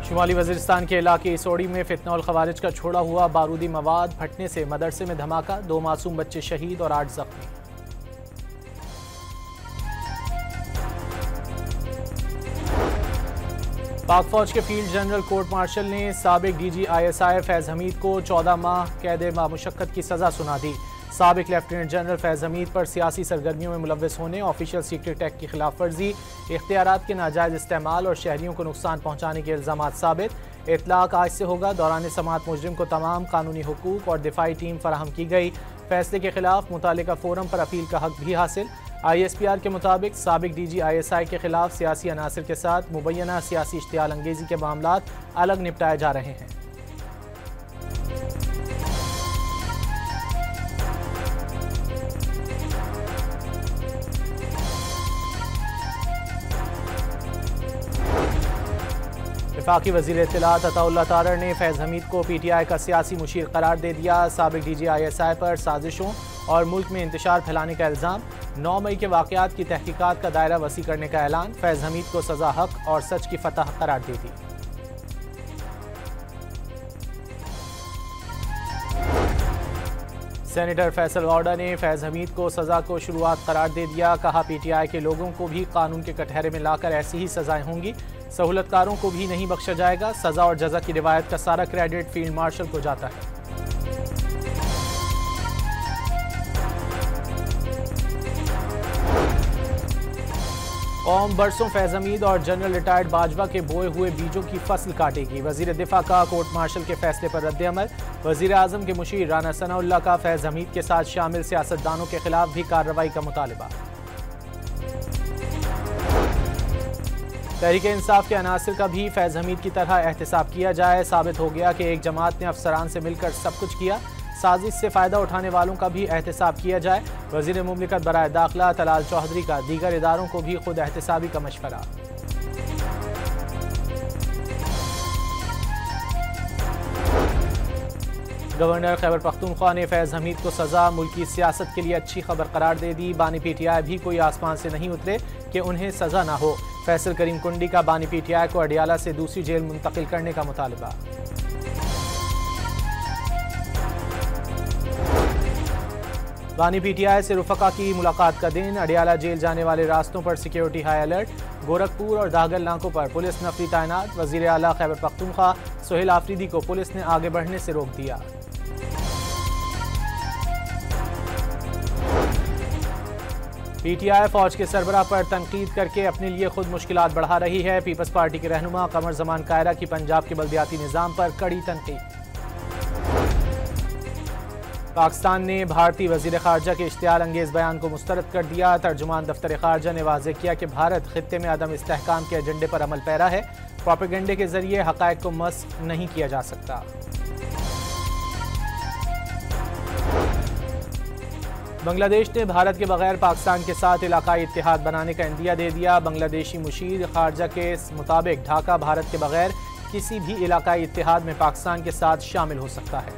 शुमाली वजीरिस्तान के इलाके इसोड़ी में फितनौल खवारिज का छोड़ा हुआ बारूदी मवाद फटने से मदरसे में धमाका, 2 मासूम बच्चे शहीद और 8 जख्मी। पाक फौज के फील्ड जनरल कोर्ट मार्शल ने साबिक डीजी ISI फैज़ हमीद को 14 माह कैद मामुशक्कत की सजा सुना दी। साबिक लेफ्टिनेंट जनरल फैज़ हमीद पर सियासी सरगर्मियों में मुलव्वस होने, ऑफिशियल सीक्रेट एक्ट की खिलाफ वर्जी, इख्तियारात के नाजायज़ इस्तेमाल और शहरियों को नुकसान पहुँचाने के इल्ज़ामात साबित। इतलाक आज से होगा। दौरान समाअत मुजरिम को तमाम कानूनी हुकूक और दिफाई टीम फराहम की गई। फैसले के खिलाफ मुतालिका फोरम पर अपील का हक भी हासिल। ISPR के मुताबिक साबिक DG ISI के खिलाफ सियासी अनासर के साथ मुबैना सियासी इश्तियाल अंगेजी के मामलात अलग निपटाए जा रहे हैं। वफाकी वज़ीर इत्तलात अताउल्लाह तारर ने फैज़ हमीद को PTI का सियासी मुशीर करार दे दिया। साबिक DG ISI पर साजिशों और मुल्क में इंतशार फैलाने का इल्ज़ाम। 9 मई के वाक़यात की तहकीकात का दायरा वसी करने का ऐलान। फैज़ हमीद को सज़ा हक और सच की फतह करार दे दी। सेनेटर फैसल गौडा ने फैज़ हमीद को सज़ा को शुरुआत करार दे दिया। कहा PTI के लोगों को भी कानून के कटहरे में लाकर ऐसी ही सज़ाएं होंगी। सहूलतकारों को भी नहीं बख्शा जाएगा। सज़ा और जज़ा की रिवायत का सारा क्रेडिट फील्ड मार्शल को जाता है। कौम बरसों फैज़ हमीद और जनरल रिटायर्ड बाजवा के बोए हुए बीजों की फसल काटेगी। वज़ीर दिफा का कोर्ट मार्शल के फैसले पर रद्द-ए-अमल। वज़ीर आज़म के मुशीर राना सनाउल्लाह का फैज़ हमीद के साथ शामिल सियासतदानों के खिलाफ भी कार्रवाई का मुतालिबा। तहरीक इंसाफ के अनासिर का भी फैज़ हमीद की तरह एहतसाब किया जाए। साबित हो गया कि एक जमात ने अफसरान से मिलकर सब कुछ किया। साजिश से फ़ायदा उठाने वालों का भी एहतसाब किया जाए। वज़ीर मुमलिकत बराए दाखिला तलाल चौधरी का दीगर इदारों को भी खुद एहतसाबी का मशवरा। गवर्नर खैबर पख्तूनख्वा ने फैज़ हमीद को सज़ा मुल्की सियासत के लिए अच्छी खबर करार दे दी। बानी PTI भी कोई आसमान से नहीं उतरे कि उन्हें सज़ा ना हो। फैसल करीम कुंडी का बानी PTI को अडियाला से दूसरी जेल मुंतकिल करने का मुतालिबा। बानी PTI से रुफका की मुलाकात का दिन। अडियाला जेल जाने वाले रास्तों पर सिक्योरिटी हाई अलर्ट। गोरखपुर और दागल नाकों पर पुलिस नफरी तैनात। वज़ीर आला खैबर पख्तूनख्वा सोहेल आफरीदी को पुलिस ने आगे बढ़ने से रोक दिया। PTI फौज के सरबराह पर तनकीद करके अपने लिए खुद मुश्किलात बढ़ा रही है। पीपल्स पार्टी के रहनुमा कमर जमान कायरा की पंजाब के बल्दियाती निज़ाम पर कड़ी तनकीद। पाकिस्तान ने भारतीय वज़ीर ख़ारजा के इश्तियाल अंगेज़ बयान को मुस्तरद कर दिया। तर्जुमान दफ्तर ख़ारजा ने वाज़ेह किया कि भारत खित्ते में अदम इस्तेहकाम के एजेंडे पर अमल पैरा है। प्रोपेगेंडे के जरिए हक़ाइक़ को मस्क नहीं किया जा सकता। बांग्लादेश ने भारत के बगैर पाकिस्तान के साथ इलाकाई इत्तेहाद बनाने का इंदिया दे दिया। बांग्लादेशी मुशीर ख़ारजा के मुताबिक ढाका भारत के बगैर किसी भी इलाकाई इत्तेहाद में पाकिस्तान के साथ शामिल हो सकता है।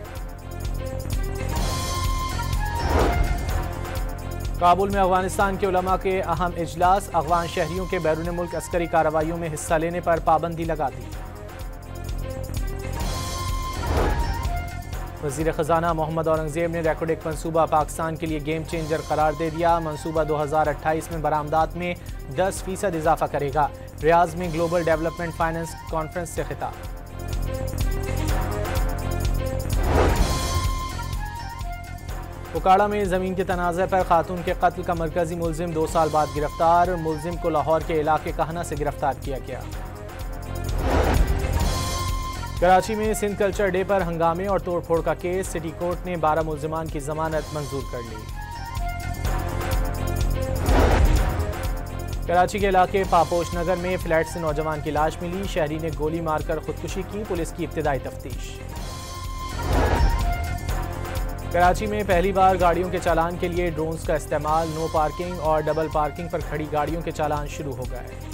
काबुल में अफगानिस्तान के उलमा के अहम इजलास। अफगान शहरियों के बैरून मुल्क अस्करी कार्रवाइयों में हिस्सा लेने पर पाबंदी लगा दी। वज़ीर ख़जाना मोहम्मद औरंगज़ेब ने रेकोडेक मंसूबा पाकिस्तान के लिए गेम चेंजर करार दे दिया। मंसूबा 2028 में बरामदात में 10% इजाफा करेगा। रियाज में ग्लोबल डेवलपमेंट फाइनेंस कॉन्फ्रेंस से खिताब। उकाड़ा में ज़मीन के तनाज़े पर खातून के कत्ल का मरकजी मुलजिम 2 साल बाद गिरफ्तार। मुलजिम को लाहौर के इलाके कहना से गिरफ्तार किया गया। कराची में सिंध कल्चर डे पर हंगामे और तोड़फोड़ का केस। सिटी कोर्ट ने 12 मुलजिमान की जमानत मंजूर कर ली। कराची के इलाके पापोश नगर में फ्लैट से नौजवान की लाश मिली। शहरी ने गोली मारकर खुदकुशी की। पुलिस की इब्तिदाई तफ्तीश। कराची में पहली बार गाड़ियों के चालान के लिए ड्रोन्स का इस्तेमाल। नो पार्किंग और डबल पार्किंग पर खड़ी गाड़ियों के चालान शुरू हो गए।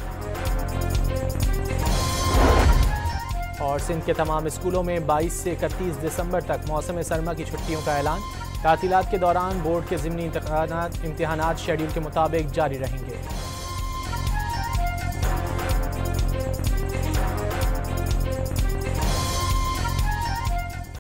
और सिंध के तमाम स्कूलों में 22 से 31 दिसंबर तक मौसम सरमा की छुट्टियों का ऐलान। तातीलात के दौरान बोर्ड के ज़िमनी इम्तिहानात शेड्यूल के मुताबिक जारी रहेंगे।